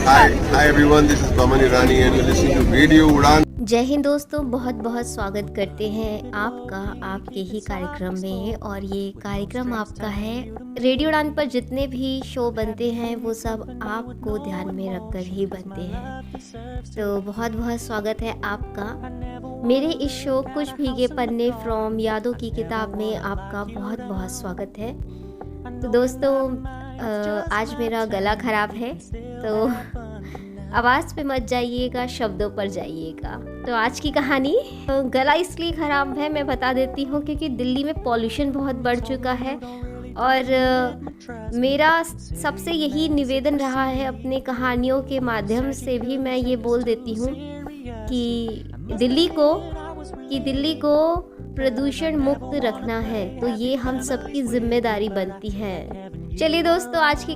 Hi everyone, this is Paman Irani and you're listening to Radio Udan. जय हिंद दोस्तों, बहुत बहुत स्वागत करते हैं आपका आपके ही कार्यक्रम में। और ये कार्यक्रम आपका है। रेडियो उड़ान पर जितने भी शो बनते हैं वो सब आपको ध्यान में रखकर ही बनते हैं, तो बहुत बहुत स्वागत है आपका मेरे इस शो कुछ भीगे पन्ने फ्रॉम यादों की किताब में। आपका बहुत बहुत स्वागत है। तो दोस्तों आज मेरा गला ख़राब है, तो आवाज़ पे मत जाइएगा, शब्दों पर जाइएगा। तो आज की कहानी, गला इसलिए ख़राब है मैं बता देती हूँ क्योंकि दिल्ली में पॉल्यूशन बहुत बढ़ चुका है। और मेरा सबसे यही निवेदन रहा है, अपने कहानियों के माध्यम से भी मैं ये बोल देती हूँ कि दिल्ली को प्रदूषण मुक्त रखना है, तो ये हम सबकी जिम्मेदारी बनती है। चलिए दोस्तों, आज की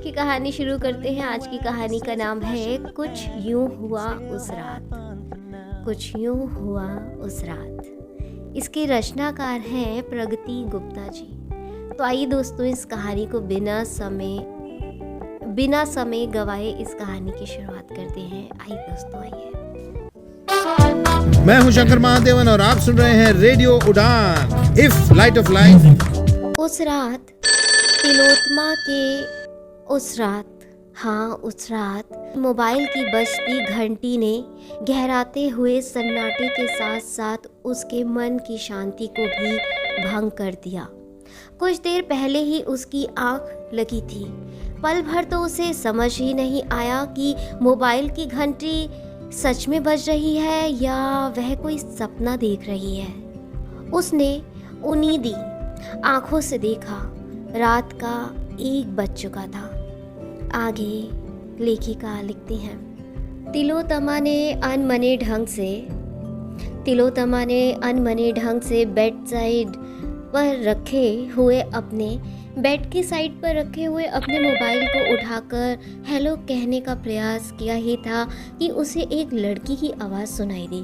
कहानी शुरू करते हैं। आज की कहानी का नाम है कुछ यूं हुआ उस रात। कुछ यूं हुआ उस रात। इसके रचनाकार हैं प्रगति गुप्ता जी। तो आइए दोस्तों, इस कहानी को बिना समय गवाए इस कहानी की शुरुआत करते हैं। आइए दोस्तों, आइए। मैं हूं शंकर महादेवन और आप सुन रहे हैं रेडियो उड़ान, इफ लाइट ऑफ लाइफ। उस रात, तिलोत्मा के उस रात मोबाइल की बजती घंटी ने गहराते हुए सन्नाटे के साथ साथ उसके मन की शांति को भी भंग कर दिया। कुछ देर पहले ही उसकी आंख लगी थी। पल भर तो उसे समझ ही नहीं आया कि मोबाइल की घंटी सच में बज रही है या वह कोई सपना देख रही है। उसने उन्नीदी आंखों से देखा। रात का 1 बज चुका था। आगे लेखिका लिखती हैं, तिलोत्मा ने अनमने ढंग से बेड की साइड पर रखे हुए अपने मोबाइल को उठाकर हेलो कहने का प्रयास किया ही था कि उसे एक लड़की की आवाज़ सुनाई दी।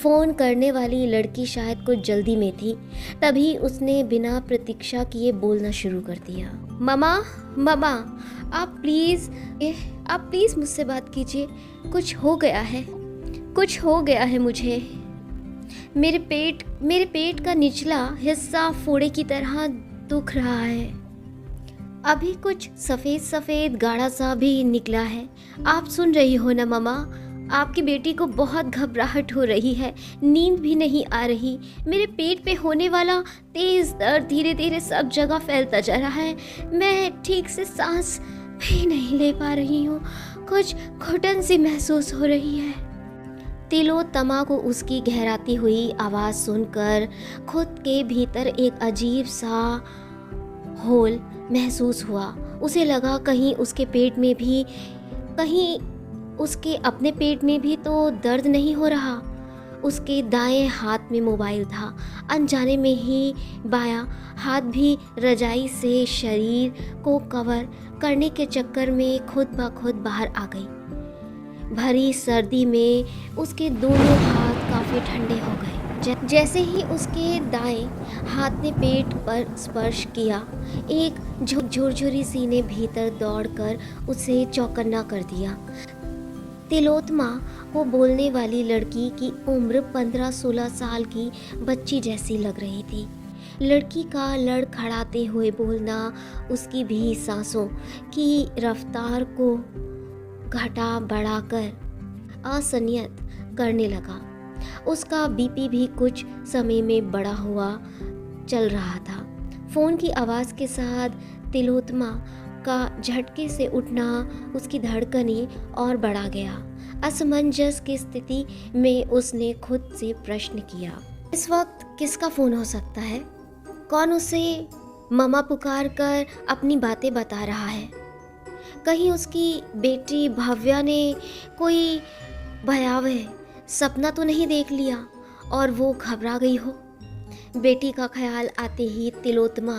फ़ोन करने वाली लड़की शायद कुछ जल्दी में थी, तभी उसने बिना प्रतीक्षा किए बोलना शुरू कर दिया। ममा, आप प्लीज़ मुझसे बात कीजिए। कुछ हो गया है मुझे। मेरे पेट का निचला हिस्सा फोड़े की तरह दुख रहा है। अभी कुछ सफ़ेद गाढ़ा सा भी निकला है। आप सुन रही हो ना ममा? आपकी बेटी को बहुत घबराहट हो रही है, नींद भी नहीं आ रही। मेरे पेट पे होने वाला तेज़ दर्द धीरे धीरे सब जगह फैलता जा रहा है। मैं ठीक से सांस भी नहीं ले पा रही हूँ। कुछ घुटन सी महसूस हो रही है। तिलोत्मा को उसकी गहराती हुई आवाज़ सुनकर खुद के भीतर एक अजीब सा होल महसूस हुआ। उसे लगा कहीं उसके अपने पेट में भी तो दर्द नहीं हो रहा। उसके दाएं हाथ में मोबाइल था। अनजाने में ही बायां हाथ भी रजाई से शरीर को कवर करने के चक्कर में खुद ब खुद बाहर आ गई। भरी सर्दी में उसके दोनों हाथ काफ़ी ठंडे हो गए। जैसे ही उसके दाएं हाथ ने पेट पर स्पर्श किया, एक झुरझुरी सी ने भीतर दौड़कर उसे चौकन्ना कर दिया। तिलोत्मा को बोलने वाली लड़की की उम्र 15-16 साल की बच्ची जैसी लग रही थी। लड़की का लड़खड़ाते हुए बोलना उसकी भी सांसों की रफ्तार को घटा बढ़ाकर असहनीय करने लगा। उसका बीपी भी कुछ समय में बढ़ा हुआ चल रहा था। फ़ोन की आवाज़ के साथ तिलोत्मा का झटके से उठना उसकी धड़कनें और बढ़ा गया। असमंजस की स्थिति में उसने खुद से प्रश्न किया, इस वक्त किसका फ़ोन हो सकता है? कौन उसे ममा पुकार कर अपनी बातें बता रहा है? कहीं उसकी बेटी भव्या ने कोई भयावह सपना तो नहीं देख लिया और वो घबरा गई हो? बेटी का ख्याल आते ही तिलोत्मा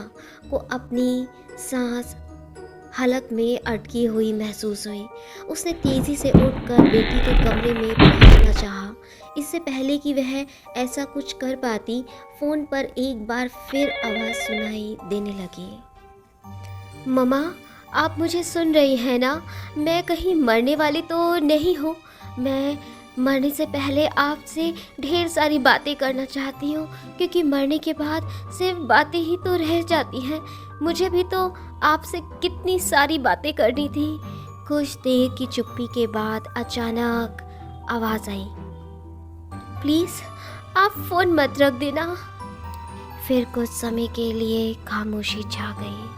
को अपनी सांस हलक में अटकी हुई महसूस हुई। उसने तेज़ी से उठकर बेटी के कमरे में पहुंचना चाहा। इससे पहले कि वह ऐसा कुछ कर पाती, फ़ोन पर एक बार फिर आवाज़ सुनाई देने लगी। ममा, आप मुझे सुन रही हैं ना? मैं कहीं मरने वाली तो नहीं हूँ। मैं मरने से पहले आपसे ढेर सारी बातें करना चाहती हूँ, क्योंकि मरने के बाद सिर्फ बातें ही तो रह जाती हैं। मुझे भी तो आपसे कितनी सारी बातें करनी थी। कुछ देर की चुप्पी के बाद अचानक आवाज़ आई, प्लीज़ आप फ़ोन मत रख देना। फिर कुछ समय के लिए खामोशी छा गई।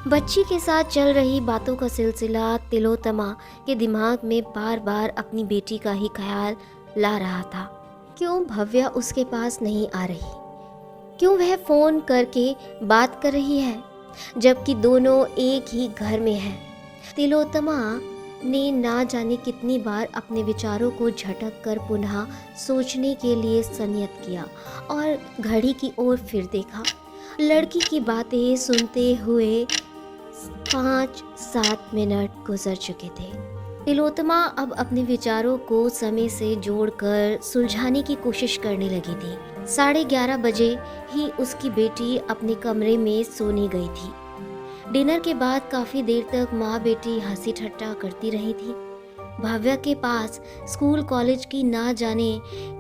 बच्ची के साथ चल रही बातों का सिलसिला तिलोत्तमा के दिमाग में बार बार अपनी बेटी का ही ख्याल ला रहा था। क्यों भव्या उसके पास नहीं आ रही? क्यों वह फ़ोन करके बात कर रही है, जबकि दोनों एक ही घर में हैं? तिलोत्तमा ने ना जाने कितनी बार अपने विचारों को झटक कर पुनः सोचने के लिए संयत किया और घड़ी की ओर फिर देखा। लड़की की बातें सुनते हुए 5-7 मिनट गुजर चुके थे। तिलोत्तमा अब अपने विचारों को समय से जोड़कर सुलझाने की कोशिश करने लगी थी। 11:30 बजे ही उसकी बेटी अपने कमरे में सोने गई थी। डिनर के बाद काफ़ी देर तक माँ बेटी हंसी ठट्टा करती रही थी। भव्या के पास स्कूल कॉलेज की ना जाने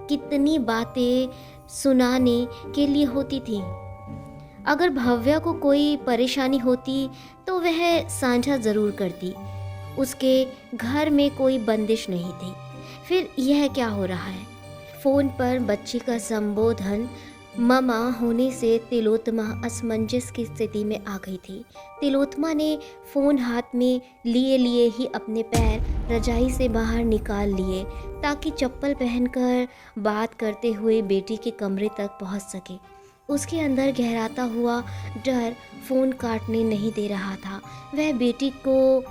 कितनी बातें सुनाने के लिए होती थी। अगर भव्या को कोई परेशानी होती तो वह साझा ज़रूर करती। उसके घर में कोई बंदिश नहीं थी। फिर यह क्या हो रहा है? फ़ोन पर बच्ची का संबोधन ममा होने से तिलोत्तमा असमंजस की स्थिति में आ गई थी। तिलोत्तमा ने फ़ोन हाथ में लिए लिए ही अपने पैर रजाई से बाहर निकाल लिए ताकि चप्पल पहनकर बात करते हुए बेटी के कमरे तक पहुंच सके। उसके अंदर गहराता हुआ डर फ़ोन काटने नहीं दे रहा था। वह बेटी को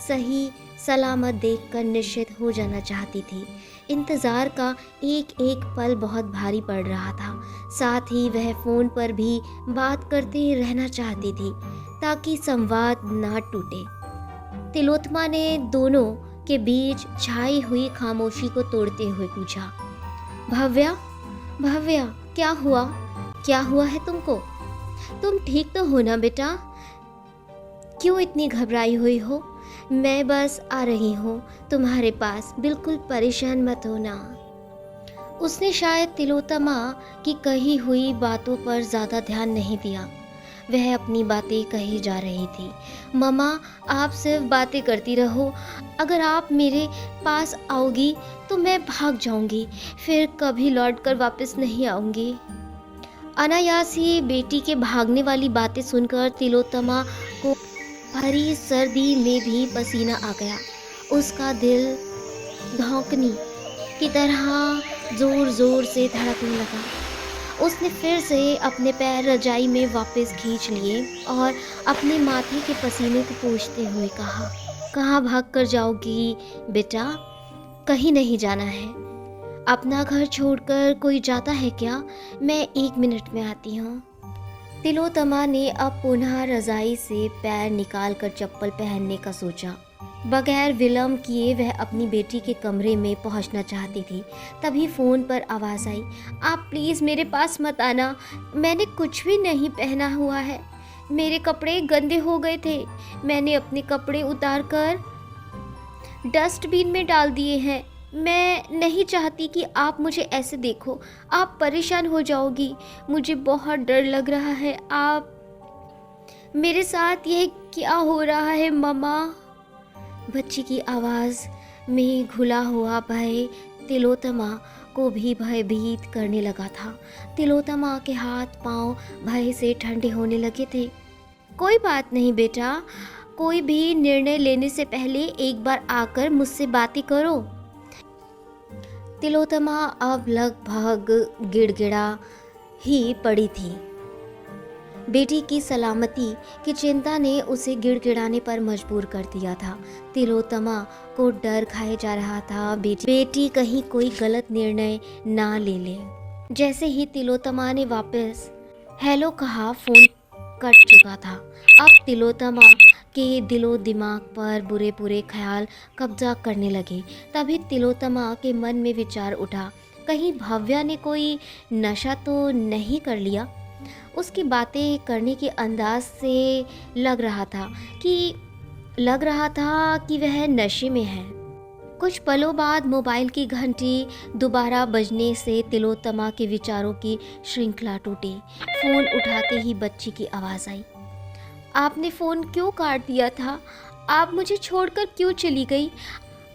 सही सलामत देखकर निश्चित हो जाना चाहती थी। इंतज़ार का एक एक पल बहुत भारी पड़ रहा था। साथ ही वह फ़ोन पर भी बात करते रहना चाहती थी ताकि संवाद ना टूटे। तिलोत्तमा ने दोनों के बीच छाई हुई खामोशी को तोड़ते हुए पूछा, भव्या, भव्या, क्या हुआ? क्या हुआ है तुमको? तुम ठीक तो हो ना बेटा? क्यों इतनी घबराई हुई हो? मैं बस आ रही हूँ तुम्हारे पास, बिल्कुल परेशान मत होना। उसने शायद तिलोत्तमा की कही हुई बातों पर ज़्यादा ध्यान नहीं दिया। वह अपनी बातें कही जा रही थी। ममा, आप सिर्फ बातें करती रहो। अगर आप मेरे पास आओगी तो मैं भाग जाऊंगी, फिर कभी लौट कर वापस नहीं आऊंगी। अनायास ही बेटी के भागने वाली बातें सुनकर तिलोत्तमा को भरी सर्दी में भी पसीना आ गया। उसका दिल धौंकनी की तरह ज़ोर ज़ोर से धड़कने लगा। उसने फिर से अपने पैर रजाई में वापस खींच लिए और अपने माथे के पसीने को पोंछते हुए कहा, कहाँ भाग कर जाओगी बेटा? कहीं नहीं जाना है। अपना घर छोड़कर कोई जाता है क्या? मैं 1 मिनट में आती हूँ। तिलोत्तमा ने अब पुनः रजाई से पैर निकालकर चप्पल पहनने का सोचा। बगैर विलंब किए वह अपनी बेटी के कमरे में पहुंचना चाहती थी। तभी फ़ोन पर आवाज़ आई, आप प्लीज़ मेरे पास मत आना, मैंने कुछ भी नहीं पहना हुआ है। मेरे कपड़े गंदे हो गए थे। मैंने अपने कपड़े उतार कर डस्टबिन में डाल दिए हैं। मैं नहीं चाहती कि आप मुझे ऐसे देखो, आप परेशान हो जाओगी। मुझे बहुत डर लग रहा है। आप मेरे साथ यह क्या हो रहा है मम्मा? बच्ची की आवाज़ में घुला हुआ भय तिलोत्तमा को भी भयभीत करने लगा था। तिलोत्तमा के हाथ पांव भय से ठंडे होने लगे थे। कोई बात नहीं बेटा, कोई भी निर्णय लेने से पहले एक बार आकर मुझसे बातें करो। तिलोत्तमा अब लगभग गिड़गिड़ा ही पड़ी थी। बेटी की सलामती की चिंता ने उसे गिड़गिड़ाने पर मजबूर कर दिया था। तिलोत्तमा को डर खाए जा रहा था बेटी कहीं कोई गलत निर्णय ना ले ले। जैसे ही तिलोत्तमा ने वापस हेलो कहा, फोन कट चुका था। अब तिलोत्तमा के दिलो दिमाग पर बुरे बुरे ख्याल कब्जा करने लगे। तभी तिलोत्तमा के मन में विचार उठा, कहीं भव्या ने कोई नशा तो नहीं कर लिया? उसकी बातें करने के अंदाज से लग रहा था कि लग रहा था कि वह नशे में है। कुछ पलों बाद मोबाइल की घंटी दोबारा बजने से तिलोत्तमा के विचारों की श्रृंखला टूटी। फ़ोन उठाते ही बच्ची की आवाज़ आई। आपने फ़ोन क्यों काट दिया था? आप मुझे छोड़कर क्यों चली गई?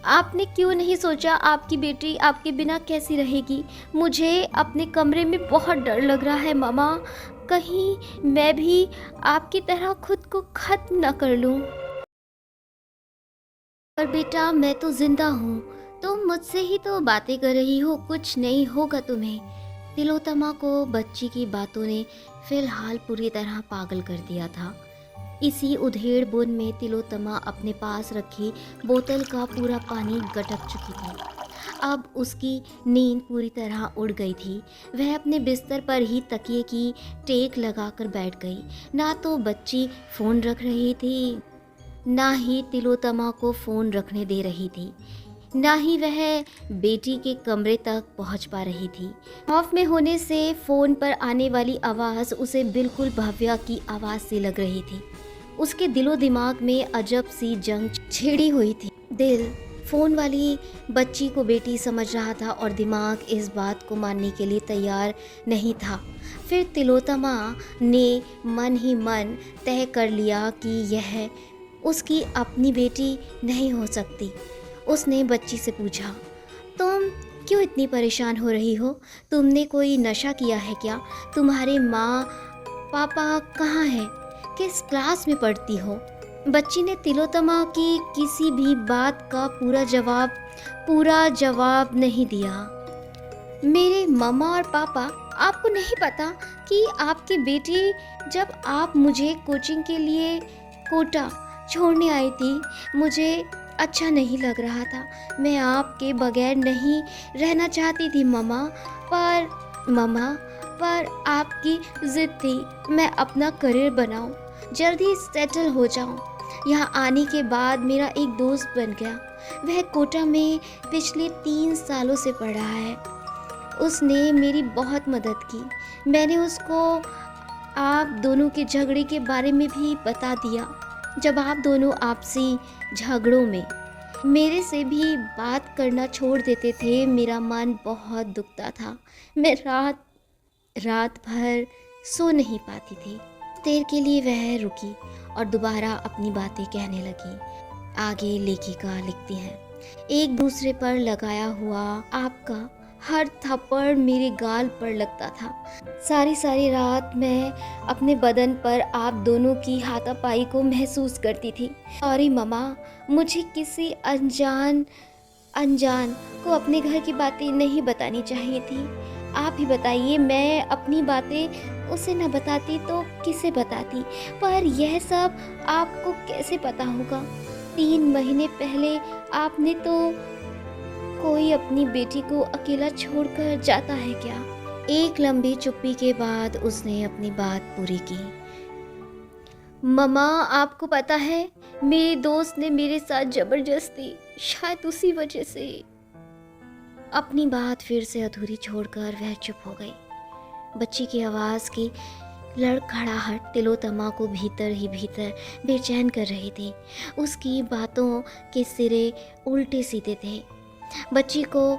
आपने क्यों नहीं सोचा आपकी बेटी आपके बिना कैसी रहेगी? मुझे अपने कमरे में बहुत डर लग रहा है मामा। कहीं मैं भी आपकी तरह खुद को ख़त्म न कर लूँ। पर बेटा, मैं तो जिंदा हूँ। तुम मुझसे ही तो बातें कर रही हो, कुछ नहीं होगा तुम्हें। तिलोत्तमा को बच्ची की बातों ने फिलहाल पूरी तरह पागल कर दिया था। इसी उधेड़ बुन में तिलोत्तमा अपने पास रखी बोतल का पूरा पानी गटक चुकी थी। अब उसकी नींद पूरी उड़ उड़ गई थी। वह अपने बिस्तर पर ही तकिए की टेक लगाकर बैठ गई। ना तो बच्ची फ़ोन रख रही थी, ना ही तिलोत्तमा को फ़ोन रखने दे रही थी, ना ही वह बेटी के कमरे तक पहुंच पा रही थी। खौफ में होने से फ़ोन पर आने वाली आवाज़ उसे बिल्कुल भव्या की आवाज़ सी लग रही थी। उसके दिलो दिमाग में अजब सी जंग छिड़ी हुई थी। दिल फ़ोन वाली बच्ची को बेटी समझ रहा था और दिमाग इस बात को मानने के लिए तैयार नहीं था। फिर तिलोत्तमा ने मन ही मन तय कर लिया कि यह उसकी अपनी बेटी नहीं हो सकती। उसने बच्ची से पूछा, तुम क्यों इतनी परेशान हो रही हो? तुमने कोई नशा किया है क्या? तुम्हारे माँ पापा कहाँ हैं? किस क्लास में पढ़ती हो? बच्ची ने तिलोत्तमा की किसी भी बात का पूरा जवाब नहीं दिया। मेरे मम्मा और पापा, आपको नहीं पता कि आपकी बेटी जब आप मुझे कोचिंग के लिए कोटा छोड़ने आई थी, मुझे अच्छा नहीं लग रहा था। मैं आपके बगैर नहीं रहना चाहती थी मम्मा, पर आपकी ज़िद थी मैं अपना करियर बनाऊं, जल्दी सेटल हो जाऊं। यहाँ आने के बाद मेरा एक दोस्त बन गया। वह कोटा में पिछले 3 सालों से पढ़ रहा है। उसने मेरी बहुत मदद की। मैंने उसको आप दोनों के झगड़े के बारे में भी बता दिया। जब आप दोनों आपसी झगड़ों में मेरे से भी बात करना छोड़ देते थे, मेरा मन बहुत दुखता था। मैं रात भर सो नहीं पाती थी। देर के लिए वह रुकी और दोबारा अपनी बातें कहने लगी। आगे लेखिका लिखती है, एक दूसरे पर लगाया हुआ आपका हर थप्पड़ मेरे गाल पर लगता था। सारी रात मैं अपने बदन पर आप दोनों की हाथापाई को महसूस करती थी। सॉरी मम्मा, मुझे किसी अनजान को अपने घर की बातें नहीं बतानी चाहिए थी। आप ही बताइए, मैं अपनी बातें उसे न बताती तो किसे बताती? पर यह सब आपको कैसे पता होगा? 3 महीने पहले आपने तो कोई अपनी बेटी को अकेला छोड़कर जाता है क्या? एक लंबी चुप्पी के बाद उसने अपनी बात पूरी की। मम्मा, आपको पता है, मेरे दोस्त ने मेरे साथ जबरदस्ती, शायद उसी वजह से। अपनी बात फिर से अधूरी छोड़कर वह चुप हो गई। बच्ची की आवाज़ की लड़खड़ाहट तिलोत्तमा को भीतर ही भीतर बेचैन कर रही थी। उसकी बातों के सिरे उल्टे सीधे थे। बच्ची को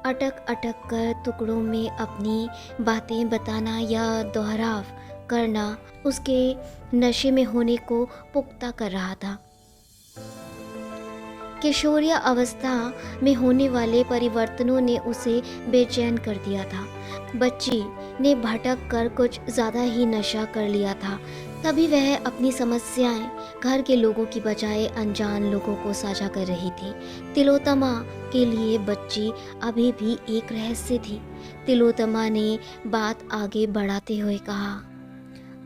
अटक कर टुकड़ों में अपनी बातें बताना या दोहराव करना उसके नशे में होने को पुख्ता कर रहा था। किशोरीय अवस्था में होने वाले परिवर्तनों ने उसे बेचैन कर दिया था। बच्ची ने भटक कर कुछ ज़्यादा ही नशा कर लिया था। तभी वह अपनी समस्याएं घर के लोगों की बजाय अनजान लोगों को साझा कर रही थी। तिलोत्तमा के लिए बच्ची अभी भी एक रहस्य थी। तिलोत्तमा ने बात आगे बढ़ाते हुए कहा,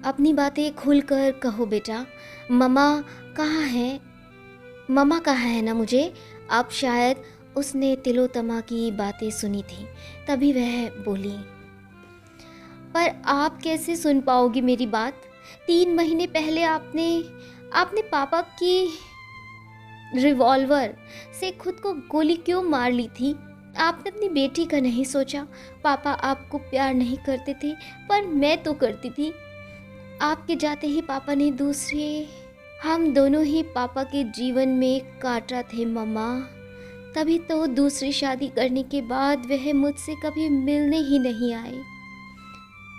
अपनी बातें खुलकर कहो बेटा। मम्मा कहाँ है ना मुझे? अब शायद उसने तिलोत्तमा की बातें सुनी थी, तभी वह बोली, पर आप कैसे सुन पाओगी मेरी बात? 3 महीने पहले आपने पापा की रिवॉल्वर से खुद को गोली क्यों मार ली थी? आपने अपनी बेटी का नहीं सोचा। पापा आपको प्यार नहीं करते थे, पर मैं तो करती थी। आपके जाते ही पापा ने दूसरे हम दोनों ही पापा के जीवन में कांटा थे मम्मा। तभी तो दूसरी शादी करने के बाद वह मुझसे कभी मिलने ही नहीं आए।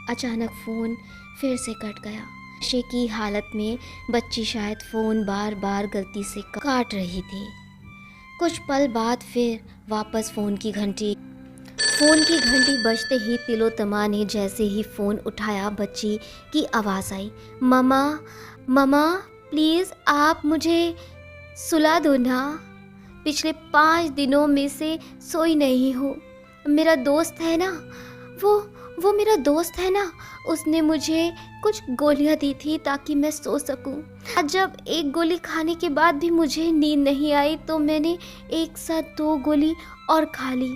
अचानक फ़ोन फिर से कट गया। नशे की हालत में बच्ची शायद फ़ोन बार बार गलती से काट रही थी। कुछ पल बाद फिर वापस फ़ोन की घंटी बजते ही तिलोत्तमा ने जैसे ही फ़ोन उठाया, बच्ची की आवाज़ आई, मम्मा मम्मा प्लीज़ आप मुझे सुला दो ना। पिछले 5 दिनों में से सोई नहीं हूँ। मेरा दोस्त है ना, वो मेरा दोस्त है ना, उसने मुझे कुछ गोलियाँ दी थी ताकि मैं सो सकूं। आज जब एक गोली खाने के बाद भी मुझे नींद नहीं आई तो मैंने एक साथ 2 गोली और खा ली।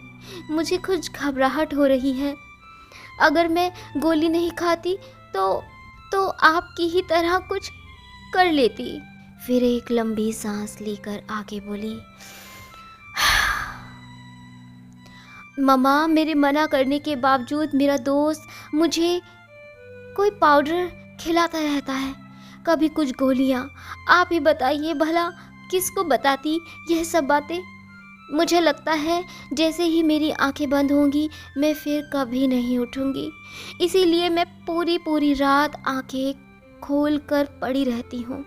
मुझे कुछ घबराहट हो रही है। अगर मैं गोली नहीं खाती तो आपकी ही तरह कुछ कर लेती। फिर एक लंबी सांस लेकर आगे बोली, मम्मा मेरे मना करने के बावजूद मेरा दोस्त मुझे कोई पाउडर खिलाता रहता है, कभी कुछ गोलियाँ। आप ही बताइए भला किसको बताती यह सब बातें। मुझे लगता है जैसे ही मेरी आंखें बंद होंगी मैं फिर कभी नहीं उठूंगी। इसीलिए मैं पूरी रात आंखें खोल कर पड़ी रहती हूँ।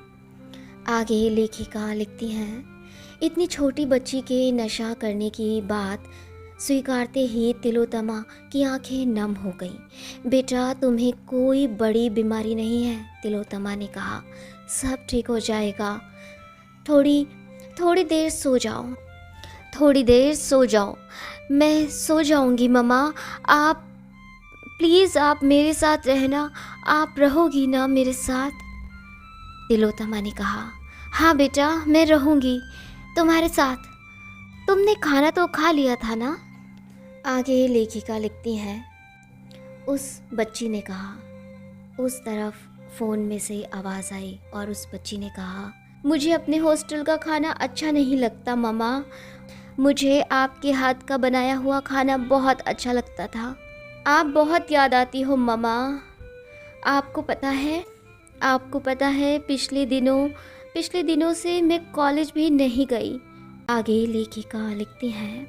आगे लेखिका लिखती हैं, इतनी छोटी बच्ची के नशा करने की बात स्वीकारते ही तिलोत्तमा की आंखें नम हो गईं। बेटा तुम्हें कोई बड़ी बीमारी नहीं है, तिलोत्तमा ने कहा, सब ठीक हो जाएगा। थोड़ी देर सो जाओ। मैं सो जाऊंगी मम्मा। आप प्लीज़ आप मेरे साथ रहना। आप रहोगी ना मेरे साथ? तिलोत्तमा ने कहा, हाँ बेटा मैं रहूंगी तुम्हारे साथ। तुमने खाना तो खा लिया था ना? आगे लेखिका लिखती हैं, उस बच्ची ने कहा। उस तरफ फ़ोन में से आवाज़ आई और उस बच्ची ने कहा, मुझे अपने हॉस्टल का खाना अच्छा नहीं लगता मम्मा। मुझे आपके हाथ का बनाया हुआ खाना बहुत अच्छा लगता था। आप बहुत याद आती हो मम्मा। आपको पता है पिछले दिनों से मैं कॉलेज भी नहीं गई। आगे लेखिका लिखती हैं,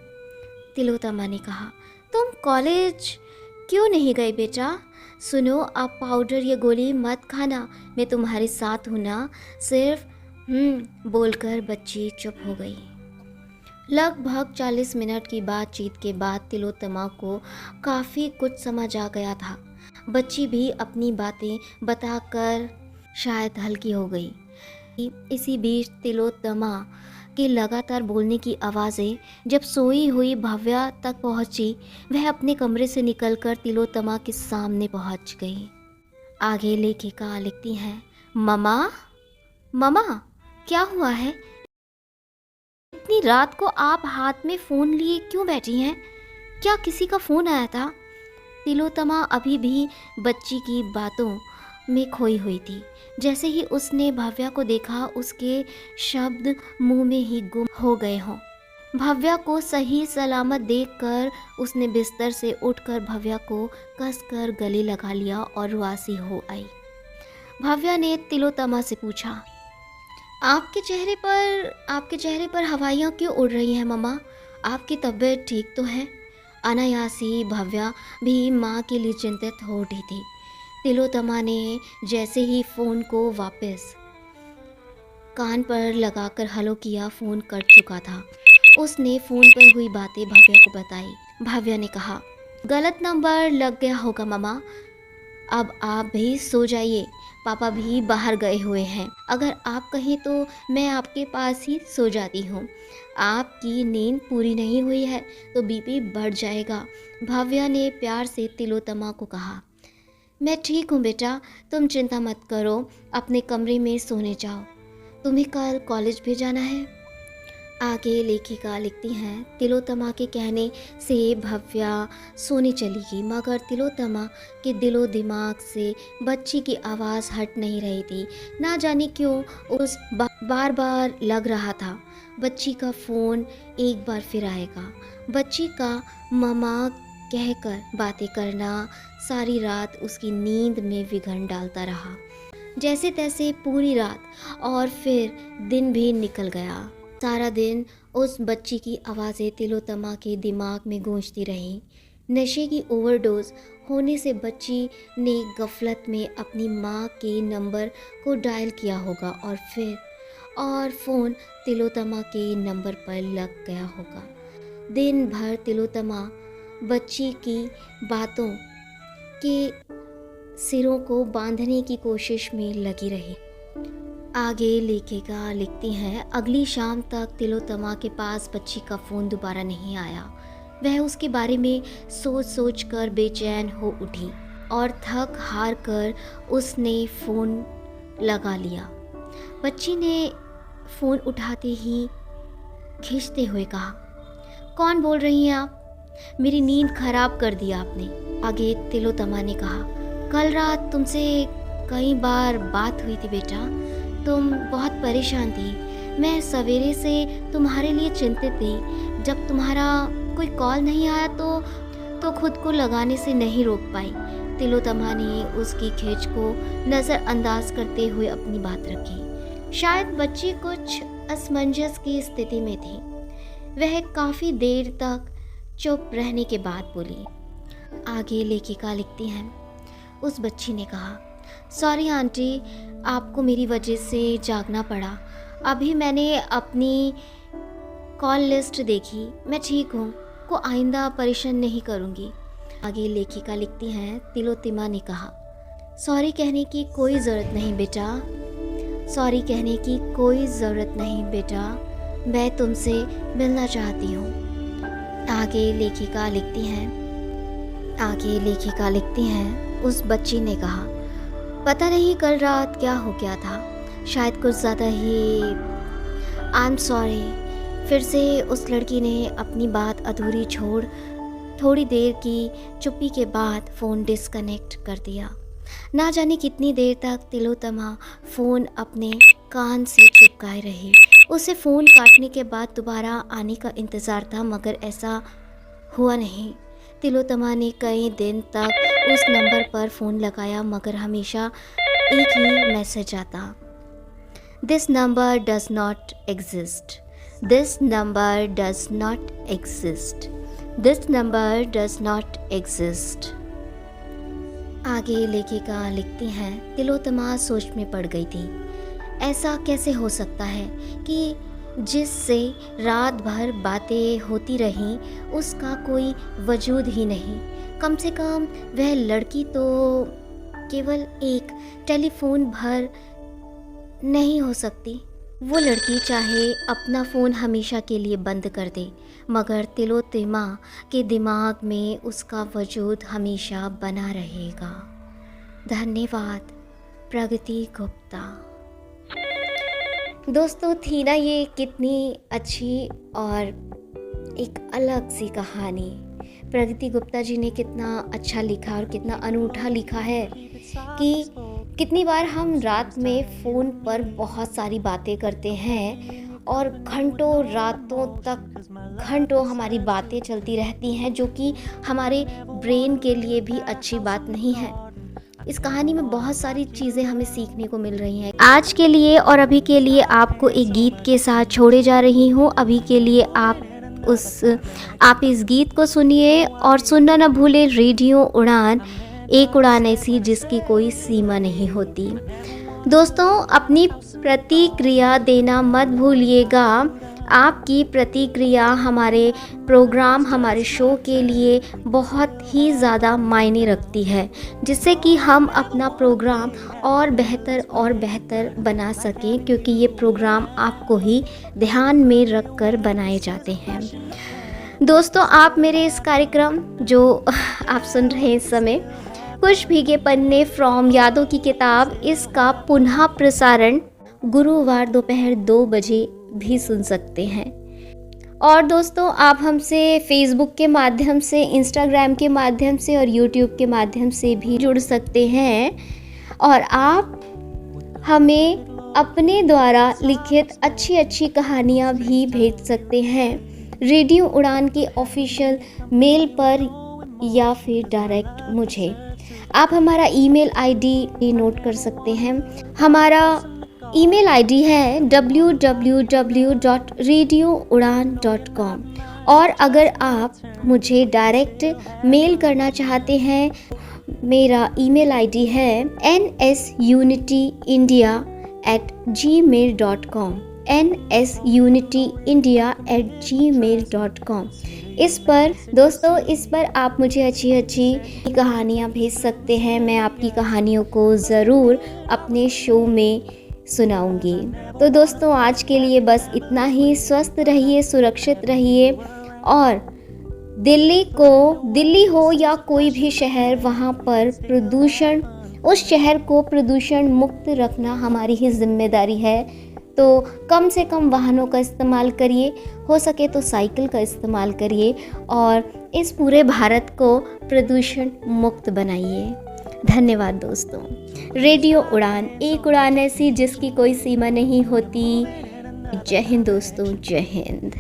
तिलोत्तमा ने कहा, तुम कॉलेज क्यों नहीं गए बेटा? सुनो आप पाउडर या गोली मत खाना, मैं तुम्हारे साथ हूँ ना। सिर्फ बोलकर बच्ची चुप हो गई। लगभग 40 मिनट की बातचीत के बाद तिलोत्तमा को काफ़ी कुछ समझ आ गया था। बच्ची भी अपनी बातें बताकर शायद हल्की हो गई। इसी बीच तिलोत्तमा के लगातार बोलने की आवाज़ें जब सोई हुई भव्या तक पहुंची, वह अपने कमरे से निकलकर तिलोत्तमा के सामने पहुंच गई। आगे लेखिका लिखती हैं, मम्मा क्या हुआ है? इतनी रात को आप हाथ में फ़ोन लिए क्यों बैठी हैं? क्या किसी का फ़ोन आया था? तिलोत्तमा अभी भी बच्ची की बातों में खोई हुई थी। जैसे ही उसने भव्या को देखा उसके शब्द मुंह में ही गुम हो गए हों। भव्या को सही सलामत देखकर उसने बिस्तर से उठकर भव्या को कसकर गले लगा लिया और रुआसी हो आई। भव्या ने तिलोत्तमा से पूछा, आपके चेहरे पर हवाइयाँ क्यों उड़ रही हैं मम्मा? आपकी तबीयत ठीक तो है? अनायासी भव्या भी माँ के लिए चिंतित हो उठी थी। तिलोत्तमा ने जैसे ही फ़ोन को वापस कान पर लगाकर हेलो किया, फ़ोन कट चुका था। उसने फ़ोन पर हुई बातें भव्या को बताई। भव्या ने कहा, गलत नंबर लग गया होगा मम्मा, अब आप भी सो जाइए, पापा भी बाहर गए हुए हैं। अगर आप कहें तो मैं आपके पास ही सो जाती हूँ। आपकी नींद पूरी नहीं हुई है तो बीपी बढ़ जाएगा। भव्या ने प्यार से तिलोत्तमा को कहा, मैं ठीक हूँ बेटा, तुम चिंता मत करो, अपने कमरे में सोने जाओ। तुम्हें कल कॉलेज भी जाना है। आगे लेखिका लिखती हैं, तिलोत्तमा के कहने से भव्या सोने चली गई, मगर तिलोत्तमा के दिलो दिमाग से बच्ची की आवाज़ हट नहीं रही थी। ना जाने क्यों उस बार बार लग रहा था बच्ची का फ़ोन एक बार फिर आएगा। बच्ची का ममा कहकर बातें करना सारी रात उसकी नींद में विघन डालता रहा। जैसे तैसे पूरी रात और फिर दिन भी निकल गया। सारा दिन उस बच्ची की आवाज़ें तिलोत्तमा के दिमाग में गूंजती रहीं। नशे की ओवरडोज होने से बच्ची ने गफलत में अपनी माँ के नंबर को डायल किया होगा और फ़ोन तिलोत्तमा के नंबर पर लग गया होगा। दिन भर तिलोत्तमा बच्ची की बातों के सिरों को बांधने की कोशिश में लगी रही। आगे लेखिका लिखती हैं, अगली शाम तक तिलोत्तमा के पास बच्ची का फ़ोन दोबारा नहीं आया। वह उसके बारे में सोच सोच कर बेचैन हो उठी और थक हार कर उसने फ़ोन लगा लिया। बच्ची ने फ़ोन उठाते ही खींचते हुए कहा, कौन बोल रही हैं आप? मेरी नींद खराब कर दिया आपने। आगे तिलोत्तमा ने कहा, कल रात तुमसे कई बार बात हुई थी बेटा, तुम बहुत परेशान थी। मैं सवेरे से तुम्हारे लिए चिंतित थी। जब तुम्हारा कोई कॉल नहीं आया तो खुद को लगाने से नहीं रोक पाई। तिलोत्तमा ने उसकी खींच को नज़रअंदाज करते हुए अपनी बात रखी। शायद बच्ची कुछ असमंजस की स्थिति में थी। वह काफ़ी देर तक चुप रहने के बाद बोली। आगे लेखिका लिखती हैं, उस बच्ची ने कहा, सॉरी आंटी, आपको मेरी वजह से जागना पड़ा। अभी मैंने अपनी कॉल लिस्ट देखी, मैं ठीक हूँ, को आइंदा परेशान नहीं करूँगी। आगे लेखिका लिखती हैं, तिलोत्तमा ने कहा, सॉरी कहने की कोई ज़रूरत नहीं बेटा, सॉरी कहने की कोई ज़रूरत नहीं बेटा, मैं तुमसे मिलना चाहती हूँ। आगे लेखिका लिखती हैं, उस बच्ची ने कहा, पता नहीं कल रात क्या हो गया था, शायद कुछ ज़्यादा ही। I am sorry. फिर से उस लड़की ने अपनी बात अधूरी छोड़ थोड़ी देर की चुप्पी के बाद फ़ोन डिस्कनेक्ट कर दिया। ना जाने कितनी देर तक तिलोत्तमा फ़ोन अपने कान से चिपकाए रही। उसे फ़ोन काटने के बाद दोबारा आने का इंतज़ार था, मगर ऐसा हुआ नहीं। तिलोत्तमा ने कई दिन तक उस नंबर पर फ़ोन लगाया, मगर हमेशा एक ही मैसेज आता, this number does not exist, this number does not exist, this number does not exist. आगे लेखिका लिखती हैं, तिलोत्तमा सोच में पड़ गई थी। ऐसा कैसे हो सकता है कि जिससे रात भर बातें होती रहीं उसका कोई वजूद ही नहीं। कम से कम वह लड़की तो केवल एक टेलीफोन भर नहीं हो सकती। वो लड़की चाहे अपना फ़ोन हमेशा के लिए बंद कर दे, मगर तिलोत्तमा के दिमाग में उसका वजूद हमेशा बना रहेगा। धन्यवाद, प्रगति गुप्ता। दोस्तों, थी ना ये कितनी अच्छी और एक अलग सी कहानी। प्रगति गुप्ता जी ने कितना अच्छा लिखा और कितना अनूठा लिखा है कि कितनी बार हम रात में फ़ोन पर बहुत सारी बातें करते हैं और घंटों रातों तक घंटों हमारी बातें चलती रहती हैं, जो कि हमारे ब्रेन के लिए भी अच्छी बात नहीं है। इस कहानी में बहुत सारी चीज़ें हमें सीखने को मिल रही हैं। आज के लिए और अभी के लिए आपको एक गीत के साथ छोड़े जा रही हूँ। अभी के लिए आप इस गीत को सुनिए और सुनना ना भूलें रेडियो उड़ान, एक उड़ान ऐसी जिसकी कोई सीमा नहीं होती। दोस्तों, अपनी प्रतिक्रिया देना मत भूलिएगा। आपकी प्रतिक्रिया हमारे प्रोग्राम, हमारे शो के लिए बहुत ही ज़्यादा मायने रखती है, जिससे कि हम अपना प्रोग्राम और बेहतर बना सकें, क्योंकि ये प्रोग्राम आपको ही ध्यान में रख कर बनाए जाते हैं। दोस्तों, आप मेरे इस कार्यक्रम जो आप सुन रहे हैं इस समय, कुछ भीगे पन्ने फ्रॉम यादों की किताब, इसका पुनः प्रसारण गुरुवार दोपहर 2 बजे भी सुन सकते हैं। और दोस्तों, आप हमसे फेसबुक के माध्यम से, इंस्टाग्राम के माध्यम से और यूट्यूब के माध्यम से भी जुड़ सकते हैं। और आप हमें अपने द्वारा लिखित अच्छी कहानियाँ भी भेज सकते हैं रेडियो उड़ान की ऑफिशियल मेल पर या फिर डायरेक्ट मुझे। आप हमारा ईमेल आईडी नोट कर सकते हैं। हमारा ईमेल आईडी है www.radioudan.com। और अगर आप मुझे डायरेक्ट मेल करना चाहते हैं, मेरा ईमेल आईडी है nsunityindia@gmail.com, nsunityindia@gmail.com। इस पर आप मुझे अच्छी अच्छी कहानियाँ भेज सकते हैं। मैं आपकी कहानियों को ज़रूर अपने शो में सुनाऊंगी। तो दोस्तों, आज के लिए बस इतना ही। स्वस्थ रहिए, सुरक्षित रहिए, और दिल्ली हो या कोई भी शहर, वहाँ पर उस शहर को प्रदूषण मुक्त रखना हमारी ही जिम्मेदारी है। तो कम से कम वाहनों का इस्तेमाल करिए, हो सके तो साइकिल का इस्तेमाल करिए, और इस पूरे भारत को प्रदूषण मुक्त बनाइए। धन्यवाद दोस्तों। रेडियो उड़ान, एक उड़ान ऐसी जिसकी कोई सीमा नहीं होती। जय हिंद दोस्तों, जय हिंद।